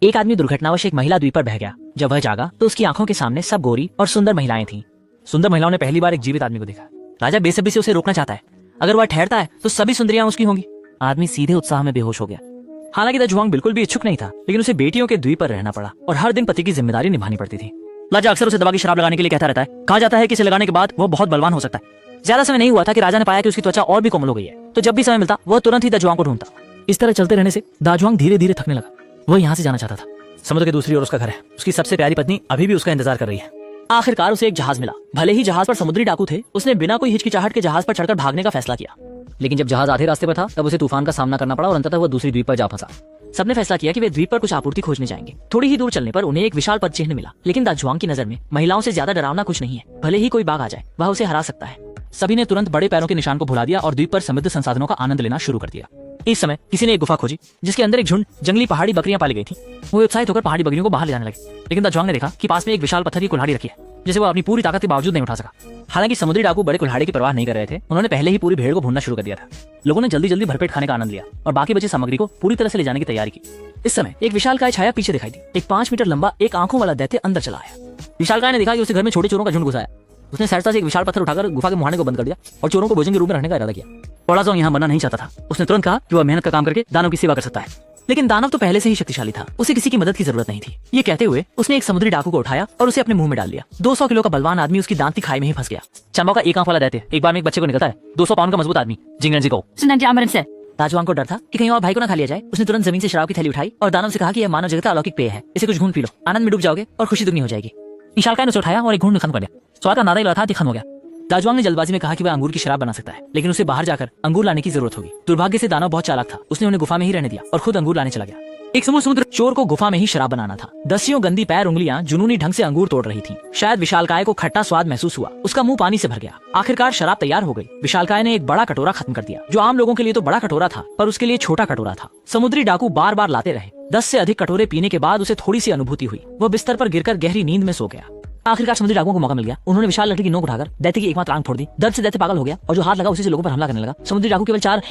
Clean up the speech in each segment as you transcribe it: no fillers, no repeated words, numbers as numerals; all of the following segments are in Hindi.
एक आदमी दुर्घटनावश एक महिला द्वीप पर बह गया। जब वह जागा तो उसकी आंखों के सामने सब गोरी और सुंदर महिलाएं थीं। सुंदर महिलाओं ने पहली बार एक जीवित आदमी को देखा। राजा बेसब्री से उसे रोकना चाहता है। अगर वह ठहरता है तो सभी सुंदरियां उसकी होंगी। आदमी सीधे उत्साह में बेहोश हो गया। हालांकि दाजुआंग बिल्कुल भी इच्छुक नहीं था, लेकिन उसे बेटियों के द्वीप पर रहना पड़ा और हर दिन पति की जिम्मेदारी निभानी पड़ती थी। राजा अक्सर उसे दवा की शराब लगाने के लिए कहता रहता है। कहा जाता है कि इसे लगाने के बाद वो बहुत बलवान हो सकता है। ज्यादा समय नहीं हुआ था कि राजा ने पाया कि उसकी त्वचा और भी कोमल हो गई है, तो जब भी समय मिलता वह तुरंत ही दाजुआंग को ढूंढता। इस तरह चलते रहने से दाजुआंग धीरे धीरे थकने लगा। वह यहाँ से जाना चाहता था। समुद्र के दूसरी ओर उसका घर है। उसकी सबसे प्यारी पत्नी अभी भी उसका इंतजार कर रही है। आखिरकार उसे एक जहाज मिला। भले ही जहाज पर समुद्री डाकू थे, उसने बिना कोई हिचकिचाहट के जहाज पर चढ़कर भागने का फैसला किया। लेकिन जब जहाज आधे रास्ते पर था तब उसे तूफान का सामना करना पड़ा और अंततः वह दूसरी द्वीप पर जा फंसा। सबने फैसला किया कि वे द्वीप पर कुछ आपूर्ति खोजने जाएंगे। थोड़ी ही दूर चलने पर उन्हें एक विशाल पद चिन्ह मिला, लेकिन दाजुआंग की नजर में महिलाओं से ज्यादा डरावना कुछ नहीं है। भले ही कोई बाघ आ जाए, वह उसे हरा सकता है। सभी ने तुरंत बड़े पैरों के निशान को भुला दिया और द्वीप पर समृद्ध संसाधनों का आनंद लेना शुरू कर दिया। इस समय किसी ने एक गुफा खोजी जिसके अंदर एक झुंड जंगली पहाड़ी बकरियां पाली गई थी। वो उत्साहित होकर पहाड़ी बकरियों को बाहर ले जाने लगे, लेकिन दाजुआंग ने देखा कि पास में एक विशाल पत्थर की कुल्हाड़ी रखी है जिसे वो अपनी पूरी ताकत के बावजूद नहीं उठा सका। हालांकि समुद्री डाकू बड़े कुल्हाड़ी की परवाह नहीं कर रहे थे। उन्होंने पहले ही पूरी भेड़ को भूनना शुरू कर दिया था। लोगों ने जल्दी जल्दी भरपेट खाने का आनंद लिया और बाकी बची सामग्री को पूरी तरह से ले जाने की तैयारी की। इस समय एक विशालकाय छाया पीछे दिखाई दी। एक 5 मीटर लंबा एक आंखों वाला दैत्य अंदर चला आया। विशालकाय ने देखा कि उसके घर में छोटे चोरों का झुंड घुसा है। उसने सहजता से एक विशाल पत्थर उठाकर गुफा के मुहाने को बंद कर दिया और चोरों को भोजन के रूप में रखने का इरादा किया। पौड़ाजोंग यहाँ बनना नहीं चाहता था। उसने तुरंत कहा कि वह मेहनत का काम करके दानव की सेवा कर सकता है। लेकिन दानव तो पहले से ही शक्तिशाली था, उसे किसी की मदद की जरूरत नहीं थी। ये कहते हुए उसने एक समुद्री डाकू को उठाया और उसे अपने मुंह में डाल लिया। 200 किलो का बलवान आदमी उसकी दांती खाई में ही फंस गया। चंबा का एक आंख वाला दैत्य एक बार में एक बच्चे को निकलता है। 200 पाउंड का मजबूत आदमी जिंगरजी को। दाजुआंग को डर था कि कहीं और भाई को ना खा लिया जाए। उसने तुरंत जमीन से शराब की थैली उठाई और दानव से कहा कि यह मानव जगत का अलौकिक पेय है, इसे कुछ घूंट पी लो, आनंद में डूब जाओगे और खुशी दुगनी हो जाएगी। विशालकाय ने उसे उठाया और एक घूंट खत्म कर दिया। स्वाद का नादा ही था, खत्म हो गया। दाजुआंग ने जल्दबाजी में कहा कि वह अंगूर की शराब बना सकता है, लेकिन उसे बाहर जाकर अंगूर लाने की जरूरत होगी। दुर्भाग्य से दानव बहुत चालाक था। उसने उन्हें गुफा में ही रहने दिया और खुद अंगूर लाने चला गया। एक समुद्र चोर को गुफा में ही शराब बनाना था। दसियों गंदी पैर उंगलियां जुनूनी ढंग से अंगूर तोड़ रही थीं। शायद विशालकाय को खट्टा स्वाद महसूस हुआ। उसका मुंह पानी से भर गया। आखिरकार शराब तैयार हो गई। विशालकाय ने एक बड़ा कटोरा खत्म कर दिया, जो आम लोगों के लिए तो बड़ा कटोरा था, पर उसके लिए छोटा कटोरा था। समुद्री डाकू बार बार लाते रहे। 10 से अधिक कटोरे पीने के बाद उसे थोड़ी सी अनुभूति हुई। वो बिस्तर पर गिरकर गहरी नींद में सो गया। आखिरकार समुद्री डाकुओं को मौका मिल गया। उन्होंने विशाल लकड़ी की नोक उठाकर दैत्य की एकमात्र आंख फोड़ दी। दर्द से दैत्य पागल हो गया और जो हाथ लगा उसी से लोगों पर हमला करने लगा। समुद्री डाकू केवल 4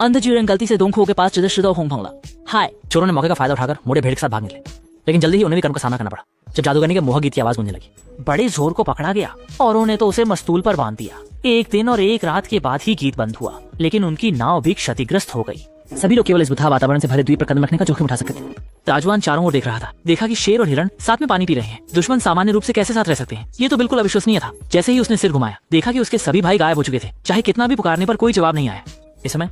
अंधजीरन गलती से दोंखो के पास चिदश्रिदो होंग फंगला। हाय। चोरों ने मौके का फायदा उठाकर मोटे भेड़ के साथ भाग निकले, लेकिन जल्दी ही उन्हें भी कर्म का सामना करना पड़ा। जब जादूगरनी के मोह गीत की आवाज गूंजने लगी, बड़े जोर को पकड़ा गया और उन्हें तो उसे मस्तूल पर बांध दिया। एक दिन और एक रात के बाद ही गीत बंद हुआ, लेकिन उनकी नाव भी क्षतिग्रस्त हो गई। सभी लोग केवल इस बुद्धा वातावरण से भरे द्वीप पर कदम रखने का जोखिम उठा सकते थे। दाजुआंग चारों ओर देख रहा था। देखा कि शेर और हिरण साथ में पानी पी रहे हैं। दुश्मन सामान्य रूप से कैसे साथ रह सकते हैं? ये तो बिल्कुल अविश्वसनीय था। जैसे ही उसने सिर घुमाया, देखा कि उसके सभी भाई गायब हो चुके थे। चाहे कितना भी पुकारने पर कोई जवाब नहीं आया। इस समय